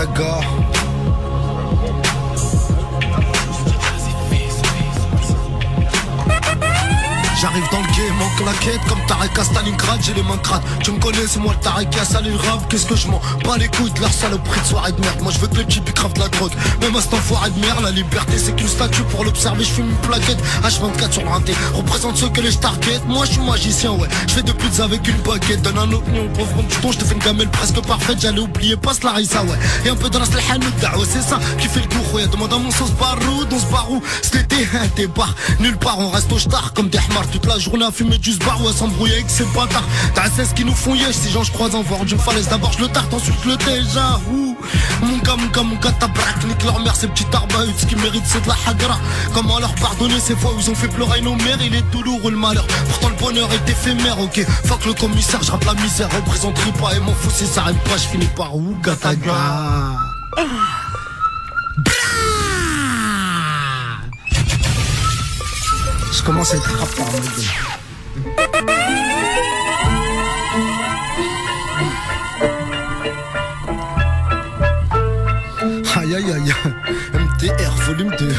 Kataga. J'arrive dans le game en claquette comme Tarek à Stalingrad, j'ai les mains crades. Tu me connais, c'est moi le Tarek qui a salé le rap. Qu'est-ce que je m'en bats les couilles de leur saloperie de soirée de merde. Moi je veux que les petits grave de la drogue. Même à cet enfoiré de merde, la liberté c'est qu'une statue. Pour l'observer, je fume une plaquette H24 sur le rinté. Représente ceux que les target. Moi je suis magicien, ouais. Je fais de pizza avec une baguette. Donne un opinion au pauvre ton, je te fais une gamelle presque parfaite. J'allais oublier, passe la rissa, ouais. Et un peu dans la slahanout, ouais, c'est ça qui fait le tour, ouais. Demande à mon sauce barou, on se barou. Cet été, t'es bar, nulle part, on reste au star comme des hmars. Toute la journée à fumer du sbar ou à s'embrouiller avec ses bâtards. T'as ce qui nous font yesh, si gens je croise en voir d'une falaise. D'abord je le tarte, ensuite je le déjà. Mon gars, ta braque, nique leur mère, ces petits arbahuts. Ce qu'ils méritent c'est de la hagra. Comment leur pardonner ces fois où ils ont fait pleurer nos mères. Il est douloureux le malheur, pourtant le bonheur est éphémère. Ok, fuck le commissaire, je rappe la misère. Représenterai pas et m'en fous si ça arrive pas. Je finis par où, Gataga. Je commence à être rappeur, aïe aïe aïe, MDR volume 2.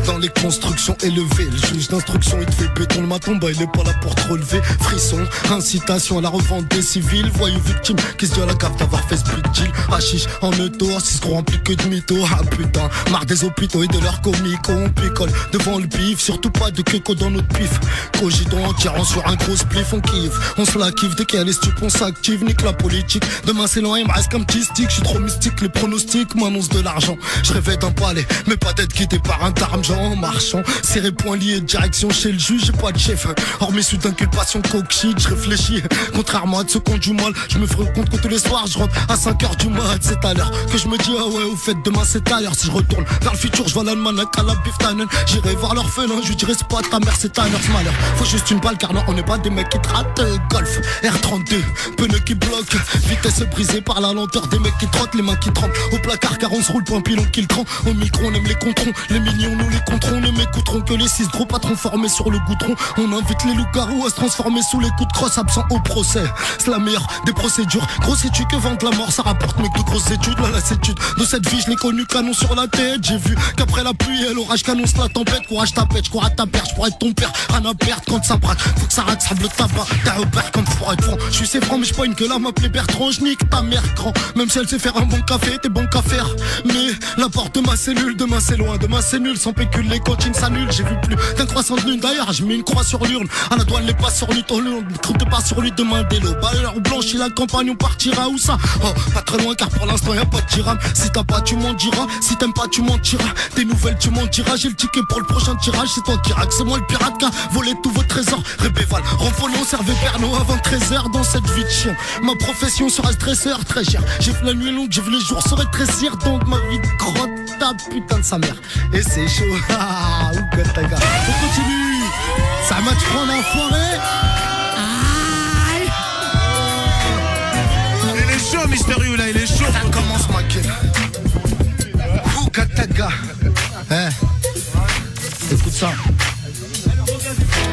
Dans les constructions élevées, le juge d'instruction il te fait béton le matin, bah il est pas là pour te relever. Frisson, incitation à la revente des civils. Voyou victime qui se dit à la cave d'avoir fait ce big deal. Hachiche en auto, si se croit rempli que de mythos. Ah putain, marre des hôpitaux et de leurs comiques. On picole devant le bif, surtout pas de queco dans notre pif. Cogitons en tirant sur un gros spliff, on kiffe. On se la kiffe dès qu'il y a les stupes, on s'active, nique la politique. Demain c'est loin, il me reste qu'un petit stick. Je suis trop mystique, les pronostics m'annoncent de l'argent. Je rêvais d'un palais, mais pas d'être guidé par un tarmjan. En marchant, serré point lié, direction chez le juge, j'ai pas de chef. Hormis sous d'inculpation coke shit, je réfléchis. Contrairement à ceux qui ont du mal, je me ferai compte que tous les soirs je rentre à 5h du mat. C'est à l'heure que je me dis ah ouais au fait demain c'est à l'heure. Si je retourne vers le futur, je vois l'almanach à la biftanen. J'irai voir l'orphelin, je lui dirai c'est pas ta mère, c'est ta mère, ce malheur. Faut juste une balle car non on n'est pas des mecs qui te ratent. Golf, R32, pneus qui bloquent. Vitesse brisée par la lenteur des mecs qui trottent, les mains qui tremblent. Au placard car on se roule pour un pilon qui le prend. Au micro on aime les controns, les millions nous les controns. Ne m'écouteront que les 6 gros patrons formés sur le goudron. On invite les loups-garous à se transformer sous les coups de crosse absents au procès. C'est la meilleure des procédures. Gros sais-tu que vendre la mort ça rapporte mec de grosses études. La lassitude de cette vie je l'ai connue canon sur la tête. J'ai vu qu'après la pluie et l'orage qu'annonce la tempête. Courage ta pète, je cours à ta perche pour être ton père. Rien à perdre quand ça braque, faut que ça rate, sable le tabac. T'as repère comme pour être franc. Je suis c'est franc mais je pas une que là m'appeler Bertrand. Je nique ta mère grand. Même si elle sait faire un bon café, t'es bon qu'à faire. Mais la porte de ma cellule, demain c'est loin, demain c'est nul. Sans pécule les cantines s'annulent. J'ai vu plus d'un croissant de lune. D'ailleurs j'ai mis une croix sur l'urne. À la douane les pas sur lui, ton lune. Troupe de pas sur lui demain des lots. Baleur blanchit la campagne, on partira où ça? Oh, pas très loin car pour l'instant y'a pas de tirame. Si t'as pas tu m'en diras, si t'aimes pas tu m'en tiras. Des nouvelles tu m'en diras, j'ai le ticket pour le prochain tirage. C'est toi qui rack, c'est moi le pirate qui a volé tous vos trésors. Rébéval, renfolant, servez Pernod avant 13h dans cette vie de chien. Ma profession sera stresseur très cher. J'ai vu la nuit longue, j'ai vu les jours se rétrécir. Donc ma vie de crotte, ta putain de sa mère. Et c'est chaud, ah, ou Gataga. On continue, ça m'a tu prends l'enfoiré. Il est chaud, Mister You, là, il est chaud. Ça commence ma gueule. Ou Gataga. Écoute ça.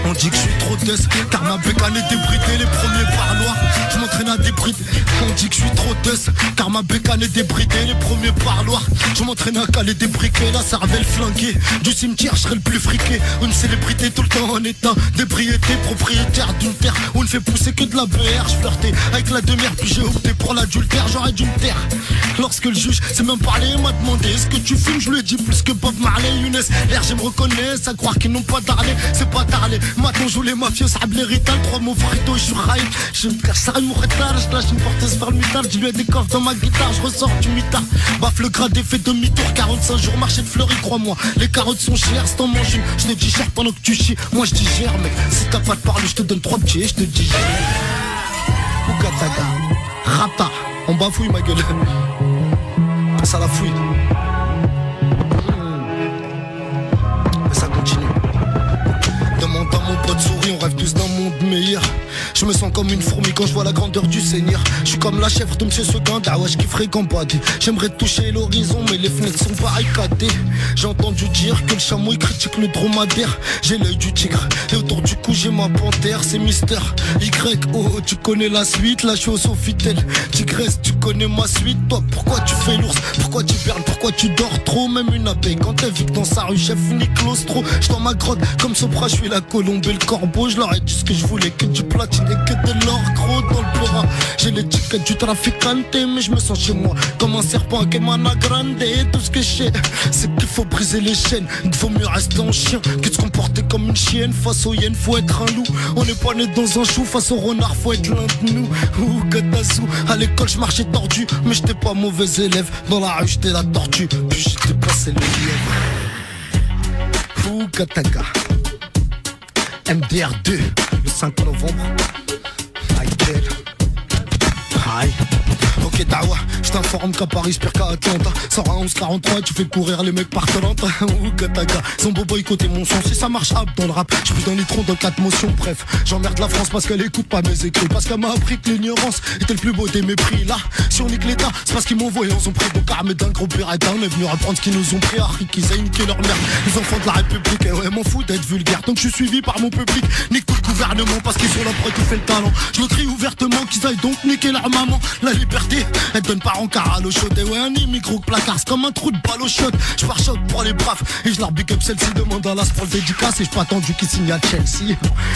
On dit que je suis trop dust, car ma bécane est débridée, les premiers parloirs, je m'entraîne à débrider. On dit que je suis trop dust, car ma bécane est débridée, les premiers parloirs, je m'entraîne à caler des briquets, la cervelle flanquée, du cimetière je serai le plus friqué. Une célébrité tout le temps en état d'ébriété, propriétaire d'une terre où on ne fait pousser que de la BR. Je flirtais avec la demi-heure, puis j'ai opté pour l'adultère, j'aurais dû me taire. Lorsque le juge s'est même parlé, il m'a demandé est-ce que tu fumes, je lui ai dit plus que Bob Marley, Younes. L'air je me reconnais, à croire qu'ils n'ont pas d'arlé, c'est pas d'arlé. Maintenant joue les mafieux, sable les rital, 3 mots frito, je suis raïd. Je me cache ça, mon retard, je lâche une porteuse vers le mitard. Je lui ai des coffres dans ma guitare, je ressors du mitard. Baffe le gradé, fait demi-tour, 45 jours, marché de fleuris, crois-moi. Les carottes sont chères, si t'en manges une, je te digère pendant que tu chies. Moi je digère, mec, si t'as pas de parler, je te donne 3 petits et je te digère. Ou Gataga, rata, on bafouille ma gueule. Ça la fouille. Mais ça continue. Demande à mon pote souris, on rêve tous d'un monde meilleur. Je Je me sens comme une fourmi quand je vois la grandeur du Seigneur. Je suis comme la chèvre de Monsieur Seguin, d'Awash qui fréquente pas. J'aimerais toucher l'horizon mais les fenêtres sont barricadées. J'ai entendu dire que le chameau il critique le dromadaire. J'ai l'œil du tigre et autour du cou j'ai ma panthère. C'est Mister Y.O. Tu connais la suite, là je suis au Sofitel. Tigresse tu connais ma suite. Toi pourquoi tu fais l'ours, pourquoi tu perles, pourquoi tu dors trop. Même une abeille quand elle vit que dans sa rue chef ni claustro. J'suis dans ma grotte comme Sopra, je suis la colombe et le corbeau. Je leur ai dit ce que je voulais, que du platine et que de l'or gros dans le Bora. J'ai l'étiquette du traficante mais je me sens chez moi comme un serpent qui mana grande. Et tout ce que je sais c'est qu'il faut briser les chaînes. Il faut mieux rester en chien que de se comporter comme une chienne. Face aux hyènes faut être un loup. On n'est pas né dans un chou. Face au renard faut être l'un de nous. Ouh Gatassou. À l'école je marchais tordu mais j'étais pas mauvais élève. Dans la rue j'étais la tortue puis j'étais passé le lièvre. Ouh Gataga MDR2 le 5 novembre. Michael. Hi. Ok Dawa, je t'informe qu'à Paris, j'pire qu'à Atlanta. 111-43, tu fais courir les mecs par Talenta. Ou Kataga, son beau boycotter mon son. Si ça marche hop dans le rap, j'suis dans les troncs dans 4 motions. Bref, j'emmerde la France parce qu'elle écoute pas mes écrits. Parce qu'elle m'a appris que l'ignorance était le plus beau des mépris. Là, si on nique l'état, c'est parce qu'ils m'ont envoyé. On ont pris beaucoup mais d'un gros pirate. On est venu apprendre ce qu'ils nous ont pris. Harry qu'ils aient niqué leur merde. Les enfants de la République, et ouais, m'en fous d'être vulgaire. Donc je suis suivi par mon public. Nique tout le gouvernement parce qu'ils sont là pour étouffer le talent. Je le crie ouvertement qu'ils aillent donc niquer leur maman. La liberté, elle donne pas rencard à l'eau chaude. Et ouais, un micro placard, c'est comme un trou de balle au shot. Je pars choc pour les braves et je leur big up celle-ci. Demande à l'as pour le dédicace et je pas attendu qu'il signe à Chelsea.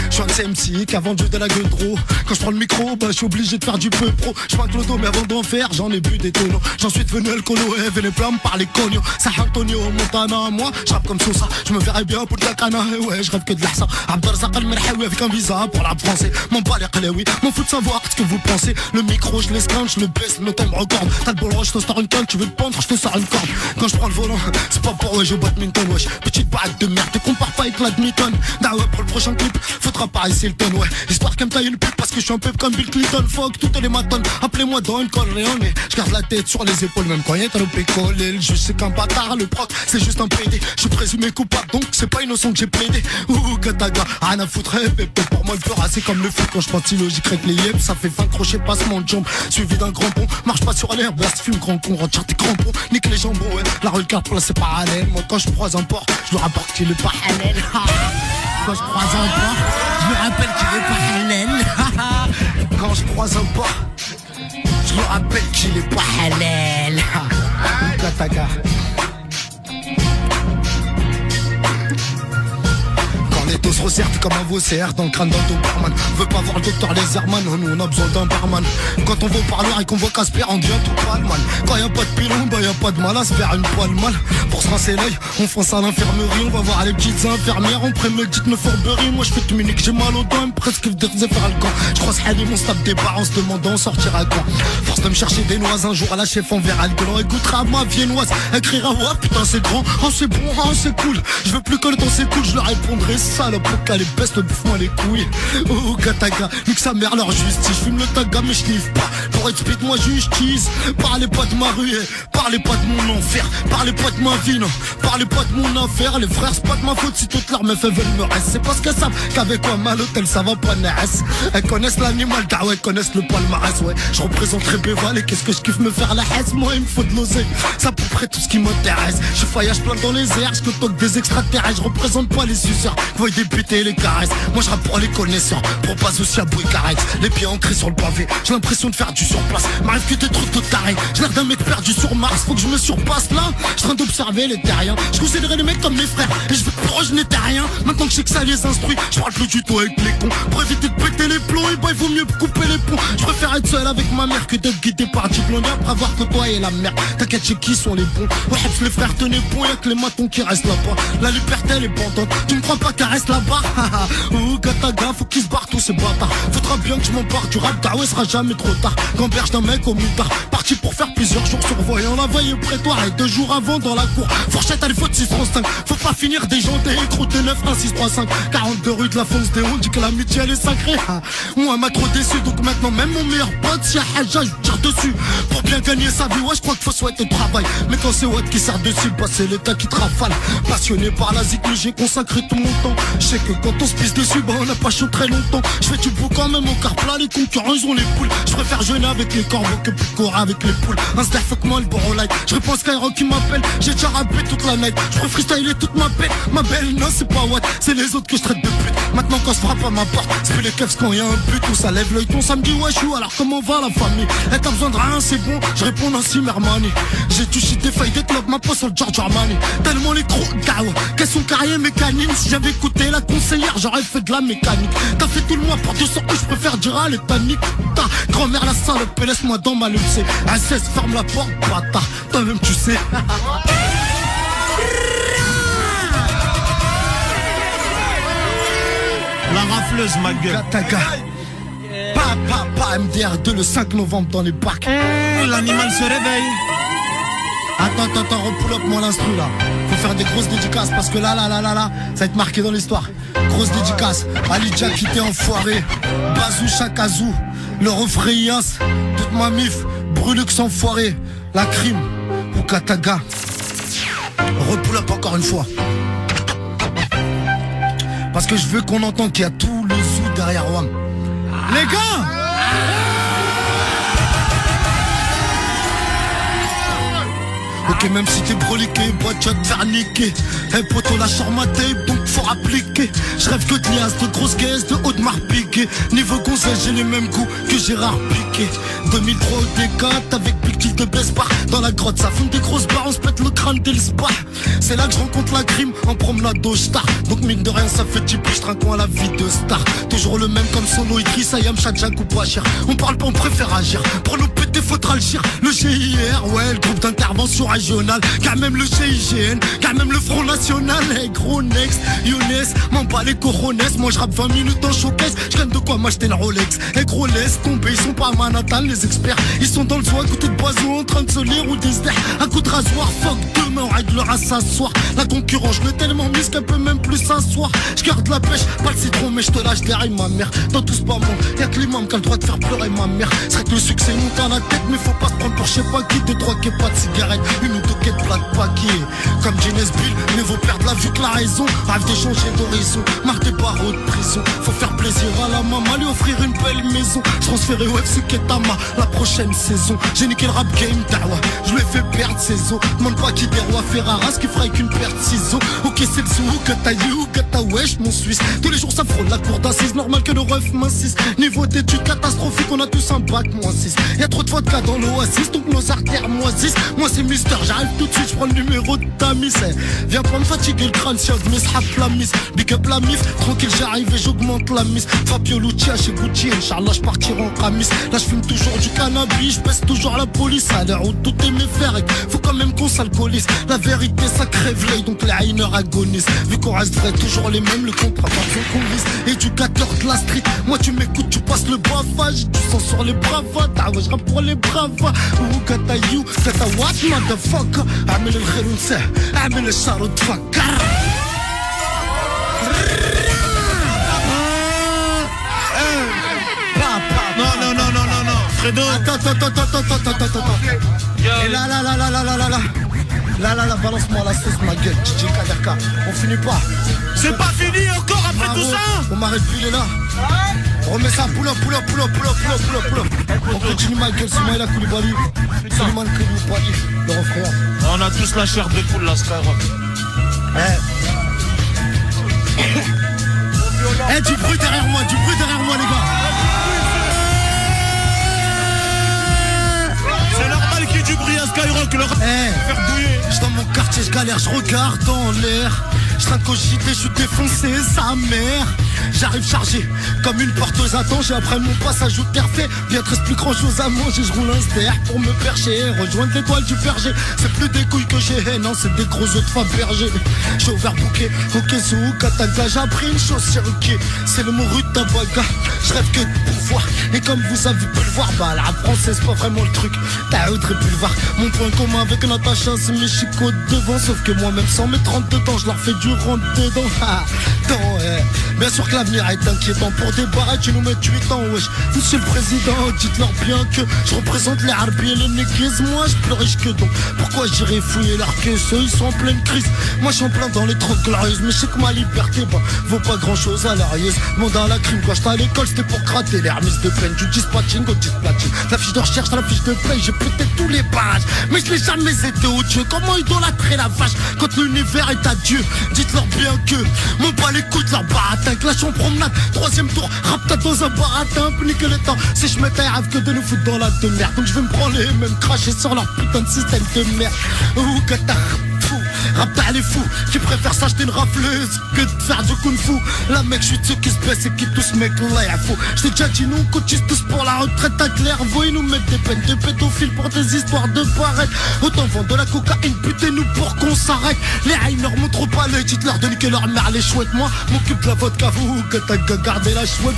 Je suis un CMC qui a vendu de la gueule trop. Quand je prends le micro, bah je suis obligé de faire du peu pro. Je manque le dos mais avant d'en faire, j'en ai bu des tonneaux. J'en suis devenu le colo et les flammes par les cognos. San Antonio, Montana, moi, je rappe comme Sosa. Je me verrais bien pour de la cana, et ouais, je rêve que de l'ahsa. Abdelrazak al-Merhaoui avec un visa pour la français. M'en bats les qlaoui, m'en fous de savoir ce que vous pensez. Le micro, je l'esclante, je le baisse, le thème record. T'as le bol je te sors une canne, tu veux te pendre, je te sors une corde. Quand je prends le volant, c'est pas pour ouais, je badminton, wesh. Petite baraque de merde, te compare pas avec l'adminton. Nah ouais, pour le prochain clip, faudra pas essayer le ton, ouais. Histoire qu'elle me taille le pub parce que je suis un peu comme Bill Clinton. Fuck toutes les matins, appelez-moi Don Corleone. Je garde la tête sur les épaules, même quand y'a trop pécolé. Le juge c'est qu'un bâtard, le proc c'est juste un PD. Je suis présumé coupable, donc c'est pas innocent que j'ai plaidé. Ouh, Kataga, rien à foutre, bébé. Pour moi, le peur, c'est comme le foot quand je pantine, j'y crée que les yeux. Ça fait 20 crochets, passement de jambes, suivi d'un grand pont. Marche pas sur l'air, blast, fume, grand con, rentre tes crampons. Nique les jambons, ouais. La regarde pour là, c'est parallèle. Moi, quand je croise un port, je le rapporte qu'il est parallèle. Quand je croise un port, je me rappelle qu'il est parallèle. Quand je croise un port, je me rappelle qu'il est parallèle. Kataga. Les dos se resserrent comme un vaussaire dans le crâne d'un Doberman. Veut pas voir le docteur Laserman, nous on a besoin d'un barman. Quand on va au parloir et qu'on voit Casper, on devient tout pâle man. Quand y'a pas de pilon, bah y'a pas de mal à se faire une poêle mal. Pour se rincer l'œil, on fonce à l'infirmerie. On va voir les petites infirmières, on prémédite nos fourberies. Moi je fais tout Munich, j'ai mal au dos, même presque de faire le camp. Je croise Halim, on se tape des barres en se demandant on sortira quand. Force de me chercher des noises, un jour à la chef on verra le gland. Écoutera ma viennoise, elle criera ouais putain c'est grand, oh c'est bon, oh c'est cool. Je veux plus que le temps s'écoule, je leur répondrai salope, qu'à les baisse le bouffe-moi les couilles. Oh Kataga, nique sa mère leur justice. J'fume le taga mais j'niffe pas. Pour être speed moi j'utilise. Parlez pas de ma rue, parlez pas de mon enfer. Parlez pas de ma vie, non. Parlez pas de mon affaire. Les frères c'est pas de ma faute si toutes leurs meufs elles veulent me rester. C'est parce qu'elles savent qu'avec moi mal hôtel ça va pas naisse. Elles connaissent l'animal d'ah ouais, elles connaissent le palmarès ouais. Je représenterai Béval et qu'est-ce que je kiffe me faire la haisse. Moi il me faut de l'oseille, c'est à peu près tout ce qui m'intéresse. Je voyage plein dans les airs, je toque des extraterrestres. Je représente pas les suceurs, voyez des péter les caresses. Moi je rappe pour les connaisseurs, pour pas aussi à bouer carré. Les pieds ancrés sur le pavé, j'ai l'impression de faire du surplace. M'arrive que des trucs de taré, j'ai l'air d'un mec perdu sur Mars. Faut que je me surpasse là, je suis en train d'observer les terriens. Je considérais les mecs comme mes frères, et je veux plus je n'étais rien. Maintenant que je sais que ça les instruit, je parle plus du tout avec les cons. Pour éviter de péter les plombs, et bah il vaut mieux couper les ponts. Je préfère être seul avec ma mère que d'être guidé par diplôme. Après avoir côtoyé la merde, t'inquiète chez qui sont les bons. Ouais les frères tenez bon, y'a que les matons qui restent là-bas. La liberté elle est pendante, tu me crois pas qu'elle reste là-bas. Ouh Kataga, faut qu'ils se barrent tous ces bâtards. Faudra bien que je m'empare du rap, ouais sera jamais trop tard. Gamberge d'un mec au mutard, parti pour faire plusieurs jours survoyant la veille au prétoire. Et 2 jours avant dans la cour, fourchette à l'effort de 635. Faut pas finir déjanté, écroute de 9, 1, 6, 3, 5 42 rue de la Fonce des Hondes, dit que l'amitié elle est sacrée. Moi m'a trop déçu, donc maintenant même mon meilleur pote, si Haja je tire dessus. Pour bien gagner sa vie, ouais je crois qu'il faut souhaiter le travail. Mais quand c'est Watt qui sert dessus, bah c'est l'État qui te rafale. Passionné par la zik, j'ai consacré tout mon temps. Je sais que quand on se pisse dessus, bah on n'a pas chaud très longtemps. Je fais du beau quand même au quart plat, les concurrents ils ont les poules. Je préfère jeûner avec les corbeaux que plus courir avec les poules. Un star fuck moi le bon light. Je réponds à Skyrock qui m'appelle, j'ai déjà rappé toute la night. Je peux freestyler toute ma paix, ma belle, non c'est pas Watt, c'est les autres que je traite de pute. Maintenant quand se frappe à ma porte, c'est plus les keufs quand y a un but où ça lève l'œil. Ton samedi ouais je suis alors comment va la famille? Eh t'as besoin de rien c'est bon, je réponds ainsi Mermani. J'ai touché des feuilles d'éclope, ma peau sur le George Armani. Tellement les gros gawa, qu'elles sont carrières mécaniques. Si j'avais écouté la conseillère, j'aurais fait de la mécanique. T'as fait tout le mois pour 200 euros, je préfère dire à l'étanique. Ta grand-mère la salope, laisse-moi dans ma luxe. A16, ferme la porte, bâtard, toi-même tu sais. La rafleuse, ma gueule. Kataga. Pa, MDR2 le 5 novembre dans les parcs. L'animal se réveille. Attends, repull up moi l'instru là. Faut faire des grosses dédicaces parce que là, ça va être marqué dans l'histoire. Grosse dédicace, Ali Diakité enfoiré, Bazou Chakazou, le refrayas, toute ma mif, Brulux enfoiré, la crime, ou Kataga. Repull up encore une fois. Parce que je veux qu'on entende qu'il y a tout le zoo derrière WAM. Les gars! Ok même si t'es broliqué, boîte tu vas te faire niquer. Eh poto lâche sur ma tape donc faut appliquer. Je rêve que de liasses, de grosses caisses, de haute marque piquée. Niveau conseil j'ai les mêmes goûts que Gérard Piqué. 2003 au T4 avec Pictif de Besbar. Dans la grotte ça fume des grosses barres, on se pète le crâne dès le spa. C'est là que je rencontre la crime en promenade au star. Donc mine de rien ça fait type je trinque à la vie de star. Toujours le même comme Solo Idriss, Ayam, Chadjak ou Bachir. On parle pas, on préfère agir. Pour nous péter faudra agir. Le GIR, ouais le groupe d'intervention régionale. Car même le GIGN, car même le Front National. Hey gros next, Younes, m'en bats les corones. Moi je rappe 20 minutes en showcase. Je gagne de quoi m'acheter la Rolex. Hey gros laisse tomber, ils sont pas à Manhattan les experts. Ils sont dans le zoo à côté de Boiseau en train de se lire ou des stères. Un coup de rasoir, fuck demain on réglera s'asseoir. La concurrence, je l'ai tellement mise qu'elle peut même plus s'asseoir. Je garde la pêche, pas le citron mais je te lâche derrière ma mère. Dans tout ce bas monde, y'a que l'imam qui a le droit de faire pleurer ma mère. C'est vrai que le succès monte à la tête mais faut pas se prendre pour je sais pas qui. 2-3 quais pas de cigarettes, une ou deux quais de plat de paquet. Comme Guinness Bill, mais vaut perdre la vue que la raison. Rêve d'échanger d'horizon, marque des barreaux de prison. Faut faire plaisir à la maman, lui offrir une belle maison. Je transférais au FC Ketama la prochaine saison. J'ai niqué le rap game d'Awa, je lui ai fait perdre ses os. Demande pas qui des rois Ferrara, ce qui ferait qu'une perte ciseaux. Ok c'est le zoo, que t'as you, que t'as wesh mon Suisse. Tous les jours ça frôle la cour d'assises, normal que le ref m'insiste. Niveau d'études catastrophique, on a tous un bac -6. Y'a trop de vodka dans l'oasis, donc nos artères moisissent. Moi c'est Mister, j'arrive tout de suite, je prends le numéro de ta miss. Viens pas me fatiguer le crâne, si de miss, rap la miss. Big up la mif, tranquille j'arrive et j'augmente la miss. Fabio Lucia chez Gucci, Inch'Allah je partirai en camis. Là je fume toujours du cannabis, je baisse toujours la police. À l'heure où tout est mes fers, faut quand même qu'on s'alcoolise. La vérité ça crève l'œil, donc les haineurs agonisent. Vu qu'on reste vrai, toujours les mêmes, le contrat pas besoin qu'on vise. Éducateur de la street, moi tu m'écoutes, tu passes le bravage. Tu sens sur les bravas, ouais je rappe pour les bravas. Ou gata you, gata what motherfucker. Amel el kharounsa, amel el charot fakar. Fredo. Attends. Et là, balance-moi la sauce, ma gueule, DJ Kaderka. On finit pas. C'est pas fini encore après Bravo. tout ça. On m'arrête plus, il est là. Remets ça, pull up. On continue, ma gueule, c'est Maïla Koulibaly. Suleiman Koulibaly, le refrain. On a tous la chair de poule, la Skyrock. Du bruit derrière moi, les gars. C'est normal qu'il y ait du bruit à Skyrock, leur faire douiller. J'suis dans mon quartier, j'galère, j'regarde en l'air. J'trinque au JT, j'suis défoncé, sa mère. J'arrive chargé comme une porteuse à danger. Après mon passage au terre-fait, bien te reste plus grand chose à manger. Je roule un ster pour me percher, rejoindre l'étoile du berger. C'est plus des couilles que j'ai, non c'est des gros œufs de Fabergé. J'ai ouvert bouquet, ok sous Katanga. J'ai appris une chose Cherokee, c'est le mot rude tabaga. Je rêve que de pouvoir, et comme vous avez pu le voir, bah la française c'est pas vraiment le truc. T'as autre et boulevard. Mon point commun avec Natacha, c'est mes chicots devant. Sauf que moi-même sans mes 32 ans, je leur fais du rentre dedans. Bien sûr que l'avenir est inquiétant. Pour des barrettes, tu nous mets 8 ans, wesh. Monsieur le président, dites-leur bien que je représente les harpies et les néguises. Moi, je plus riche que donc. Pourquoi j'irais fouiller leur caisse? Ils sont en pleine crise. Moi, je suis en plein dans les 30 glorieuses. Mais je sais que ma liberté, bah, vaut pas grand-chose à l'arieuse. Monde à la crime, quand j'étais à l'école, c'était pour gratter les remises de peine. Du dispatching au dispatching. La fiche de recherche à la fiche de paye, j'ai pété tous les barrages. Mais je n'ai jamais été odieux. Comment idolâtrer la vache quand l'univers est à Dieu? Dites-leur bien que mon pas les coups de leur baratin. Clash en promenade, 3ème tour, rapta dans un baratin. Nique le temps, si je m'étais rêve que de nous foutre dans la de merde. Donc je vais me prendre les mêmes cracher sur leur putain de système de merde. Ouh, Qatar, fou, rapta les fous qui préfèrent s'acheter une rafleuse que de faire du kung fu. Là mec, je suis de ceux qui se baissent et qui tous mec là y'a fou. J't'ai déjà dit nous, cotise tous pour la retraite à Clairvaux. Ils nous mettent des peines de pédophiles pour des histoires de pareil. Autant vendre de la cocaïne, butez-nous pour qu'on s'arrête. Les haïs leur montrent pas l'œil, dites-leur de niquer leur mère les chouettes. Moi, m'occupe de la vodka, vous, que t'as gardé la chouette.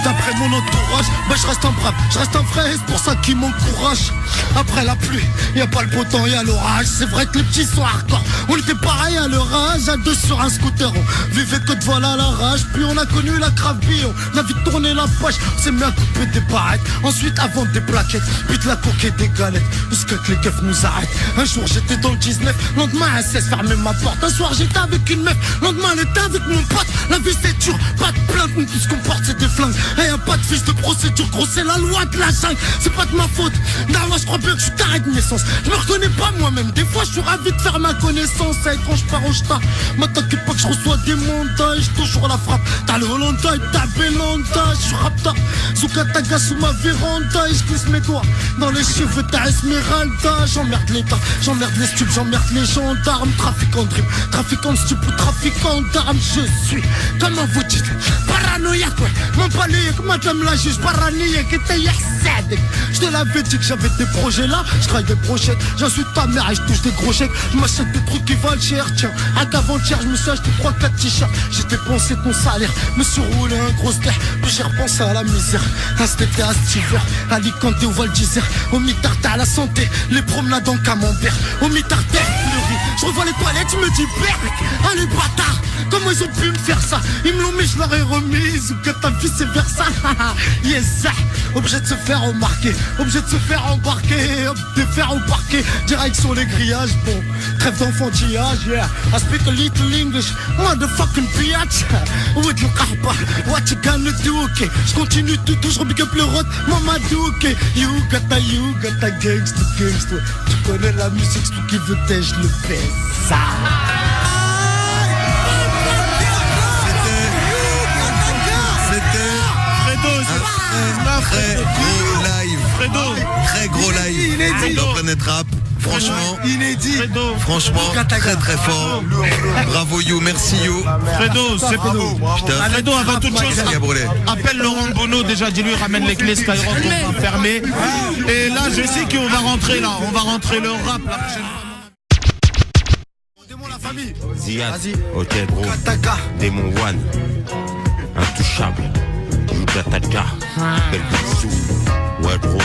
D'après mon entourage, bah je reste un brave, je reste un vrai, c'est pour ça qu'ils m'encouragent. Après la pluie, y a pas le beau temps, y a l'orage. C'est vrai que les petits sont hardcore. On était pareil à leur âge, à deux sur un scooter. On vivait que de voilà la rage. Puis on a connu la cravie, on a vite tourné la page. On s'est mis à couper des barrettes, ensuite à vendre des plaquettes. Puis de la coque et des galettes, jusqu'à que les keufs nous arrêtent. Un jour j'étais dans le 19, lendemain à 16 fermer ma porte. Un soir j'étais avec une meuf, lendemain elle était avec mon pote. La vie c'est dur, pas de plainte, nous tout ce qu'on porte c'est des flingues. Et y'a pas de fiche de procédure, gros c'est la loi de la jungle. C'est pas de ma faute, non moi je crois bien que je suis taré de naissance. Je me reconnais pas moi-même, des fois je suis ravi de faire ma connaissance. Et quand je pars au star, moi t'inquiète pas que je reçois des montages. Toujours la frappe, t'as le Hollanda et t'as Belanda. Je suis rapta, sous Kataga, sous ma véranda. Et je glisse mes doigts dans les cheveux, t'as Esmeralda. J'emmerde l'État, j'emmerde les stupes, j'emmerde les gendarmes. Trafiquant de drip, trafiquant de stupes ou trafiquant d'armes. Je suis, comment vous dites, paranoïaque, ouais. Mon palais, madame la juge, paranoïaque, était yassadek. Je te l'avais dit que j'avais des projets là, je travaille des brochettes, j'insulte ta mère et je touche des gros chèques. Je m'achète des trucs qui valent cher, tiens, à qu'avant-hier je me suis acheté 3-4 t-shirts. J'ai dépensé ton salaire, me suis roulé un gros ster, puis j'ai repensé à la misère. À cet été, à cet hiver, à Alicante ou Val d'Isère, au mi-tarté à la santé, les promenades en camembert, au mi-tarté, le riz, je revois les toilettes, je me dis berk, allez bâtard, comment ils ont pu me faire ça? Ils me l'ont mis, je leur ai remise, ou que ta vie c'est vers ça, yes ça. Obligé de se faire remarquer, obligé de se faire embarquer, de faire au parquet, direction les grillages, bon, trêve d'enfantillage, yeah. I speak a little English, motherfucking bitch, with your kahba, what you gonna do, ok. Je continue tout, je rebig up le rot, Mamadou, ok. You got a gangsta, gangsta. Tu connais la musique, c'est tout qui veut t'aider, je le fais, ça. Très gros live, très gros live dans Planète Rap. Franchement, inédit. Franchement, très très fort. Bravo You, merci You. Fredo, c'est pas nous. Fredo, avant toute chose, appelle Laurent Bono, déjà dis-lui ramène les clés Skyrock, on va fermer. Et là, je sais qu'on va rentrer là, on va rentrer le rap la prochaine fois. Ziad, ok gros, Démon One, Intouchable, Yugataka, belle bisou, ouais gros.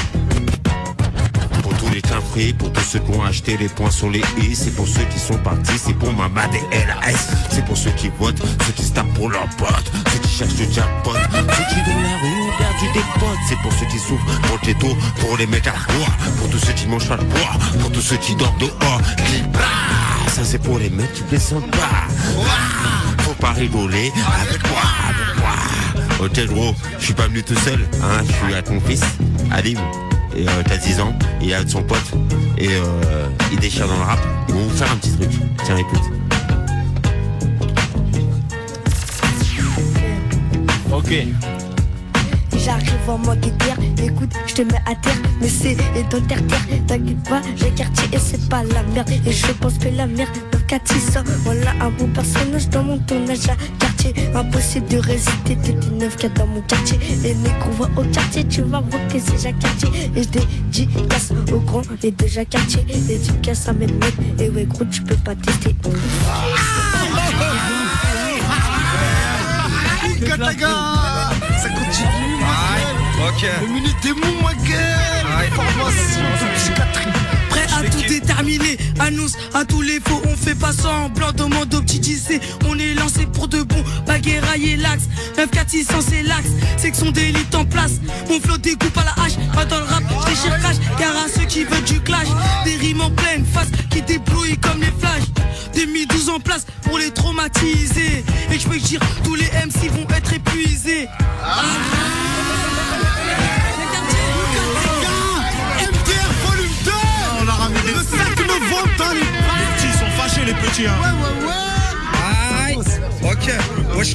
Pour tous les timbrés, pour tous ceux qui ont acheté les points sur les i, c'est pour ceux qui sont partis, c'est pour Mama des LAS, c'est pour ceux qui votent, ceux qui se tapent pour leurs potes, ceux qui cherchent le jackpot, ceux qui dans la rue ont perdu des potes, c'est pour ceux qui souffrent pour le ghetto, pour les mettre à la loi, pour tous ceux qui mangent pas de bois, pour tous ceux qui dorment dehors, ça c'est pour les mecs qui descendent pas. Faut pas rigoler avec moi, Ok gros, je suis pas venu tout seul, hein, je suis avec mon fils, Alim, et t'as 10 ans, il est avec son pote, et il déchire dans le rap, ils vont vous faire un petit truc, tiens écoute. Ok. j'arrive en mode guerre. Écoute, je te mets à terre, mais c'est dans le terre-terre. T'inquiète pas, j'ai quartier et c'est pas la merde. Et je pense que la merde de Catissa, voilà un beau personnage dans mon tournage à quartier. Impossible de résister, t'es 9 qu'il y a dans mon quartier. Et négro va au quartier, tu vas voir que c'est Jacques Cartier. Et je dédicace au grand et de Jacques Cartier. Dédicace à mes mecs, et ouais gros tu peux pas tester. Kataga, ça continue. Ok. Le minute démon, ma gueule. Formation de psychiatrie. Prêt à tout déterminer, annonce à tous les faux. On fait pas semblant, demande au petit JC. On est lancé pour de bon, baguette raillé l'axe. 94600 c'est l'axe, section d'élite en place. Mon flow découpe à la hache, pas dans le rap, j'déchire crash. Car à ceux qui veulent du clash, des rimes en pleine face qui débrouillent comme les flashs. Des mis 12 en place pour les traumatiser. Et je peux dire, tous les MC vont être épuisés. MDR volume 2. On a ramené Le 5 novembre dans les petits, ils sont fâchés les petits hein. Aïe. Ok, wesh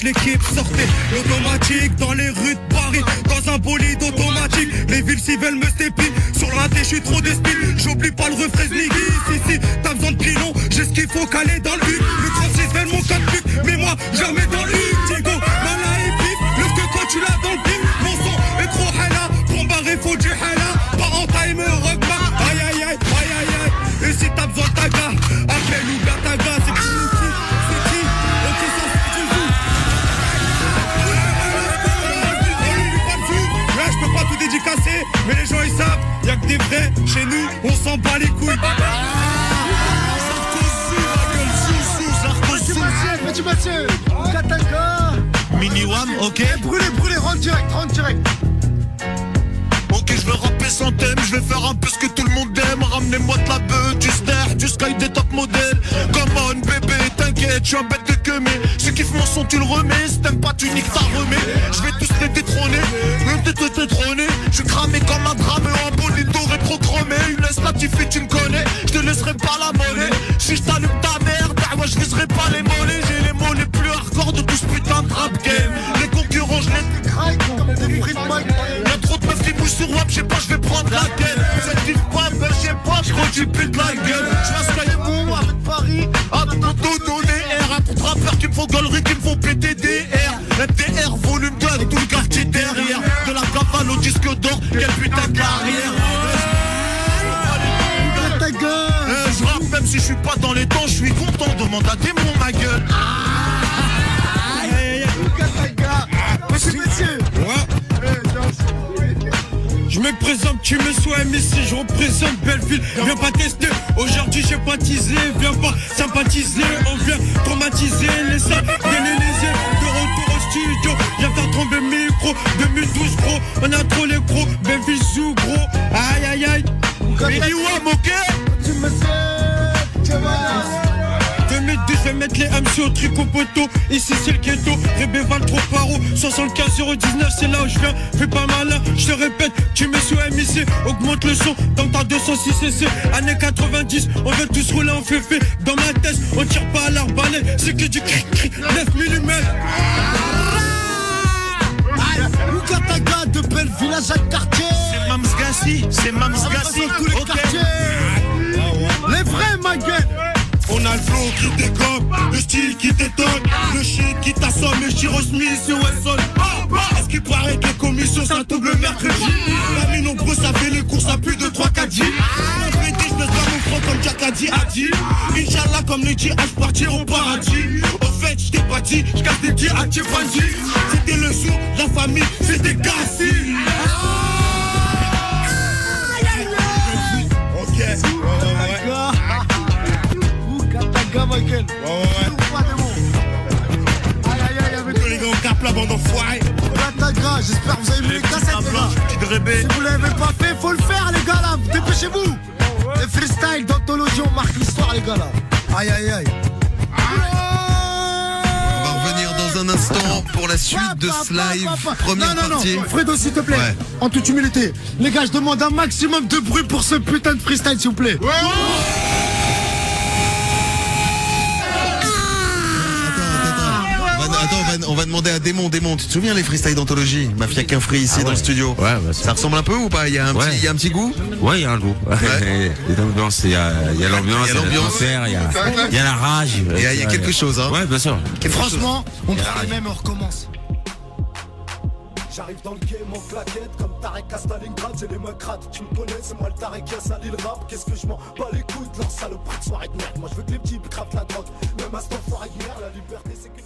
l'équipe, sortez l'automatique dans les rues de Paris, dans un bolide automatique. Les villes s'y veulent me stépine, sur le raté je suis trop d'esprit. J'oublie pas le refrain Niggy, si, t'as besoin de pilon, j'ai ce qu'il faut caler dans le but. Le 36 veulent mon 4 buts, mais moi jamais dans le but. Diego, Mala et Pif, le que quand tu l'as dans le bif. Mon son est trop hala, pour barrer faut du hala. Pas en timer, rockma, aïe aïe aïe, aïe aïe aïe. Et si t'as besoin de ta gare, appelle ou bien ta gare, c'est qui? Dédicacé, mais les gens ils savent, y'a que des vrais, chez nous on s'en bat les couilles. Petit Mathieu, Kataga. Mini Wam, ok. Brûlez, rentre direct. Ok, je vais rapper sans thème, je vais faire un peu ce que tout le monde aime. Ramenez-moi de la beuh, du ster, du sky, des top modèles. Come on bébé, t'inquiète, je suis un bête de queue. Mais ceux qui font mon son, tu le remets. Si t'aimes pas, tu niques ta remets. Je vais tous les détrôner, détrôner. Je suis cramé comme un drame, un bolide rétrochromé. Une laisse la petite fille, tu me connais. Je te laisserai pas la monnaie. Si je t'allume ta merde, moi je viserai pas les mollets. J'ai les mots les plus hardcore de tout ce putain de rap game. Les concurrents, je les Craque comme des frites Mike. Y'a trop de meufs qui bouge sur WAP, j'sais pas, j'vais prendre la gueule. Ça te kiffe pas, ben j'sais pas, j'crois que tu pètes la gueule. J'vais skyler mon avec Paris, avec mon donné R. Un pour rappeur qui me font gaulerie, qui me font péter des R. MDR volume 2 avec tout le quartier derrière. De la cavale au disque d'or, quelle putain de carrière. Je rappe même si je suis pas dans les temps, je suis content, demande à Démon ma gueule. Monsieur, Je me présente, tu me sois ici, je représente Belleville. Viens pas tester, aujourd'hui j'ai pas teasé. Viens pas sympathiser, on vient traumatiser les salles, dénéliser. De retour au studio, viens faire tomber le micro. 2012 gros, on a trop les gros. Belleville sous gros, aïe aïe aïe. Mini Wam, ok. tu me sais, tu vas. 2012, je vais mettre les MC au tricot poteau. Ici c'est le ghetto, Rébé 23 paro 75 019, c'est là où je viens. Fais pas malin, je te répète, tu me suis MIC. Augmente le son dans ta 206 cc. Années 90, on veut tous rouler en féfé. Dans ma tête, on tire pas à l'arbalète. C'est que du cri-cri, 9 mm. Kataga de Belleville à Jacques Cartier. C'est Mamsgassi, c'est Mamsgassi. Tous les Ok. quartiers. Les vrais, ma gueule. On a le flow qui dégomme, le style qui t'étonne, le shit qui t'assomme, le Giro Smith sur Wesson. Est-ce qu'il paraît que les commissions ça tombe le mercredi? Parmi nombreux ça fait les courses à plus de 3-4 J. Je vais dire, je baisse pas mon front comme Jack a dit. Inch'Allah comme les djihad, je partir au paradis. Au fait, je t'ai pas dit, je casse des djihad à Tiffany. C'était le jour, la famille, c'était Gassi. Ok, ouais. Kataga, ma gueule. Aïe, avec Les gars, on capte la bande enfoirée. Kataga, j'espère que vous avez mis les cassettes, les gars. Petite Rébé. Si vous l'avez pas fait, faut le faire, les gars, là. Dépêchez-vous. Les freestyle d'anthologie, on marque l'histoire, les gars, là. Aïe. On va revenir dans un instant pour la suite de ce live. Première partie. Non, Fredo, s'il te plaît, Ouais. en toute humilité. Les gars, je demande un maximum de bruit pour ce putain de freestyle, s'il vous plaît. Attends, on va on va demander à Démon. Démon, tu te souviens les freestyles d'anthologie Mafia qu'un free ici dans le studio. Ouais, bah, Ça ressemble un peu ou pas? Il y a un petit goût? Ouais, il y a un goût. Il y a l'ambiance, il y a l'ambiance, il y a l'atmosphère, il y a la rage. Il y a quelque chose, hein. Ouais, bien sûr. Et franchement, on prend les mêmes et on recommence. J'arrive dans le game en claquette comme Tarek à Stalingrad, j'ai les mains crades, tu me connais, c'est moi le Tarek qui a sali le rap. Qu'est-ce que je m'en bats les couilles de leur saloperie de soirée de merde. Moi je veux que les petits grattent la drogue, même à ce temps foiré de merde, la liberté c'est que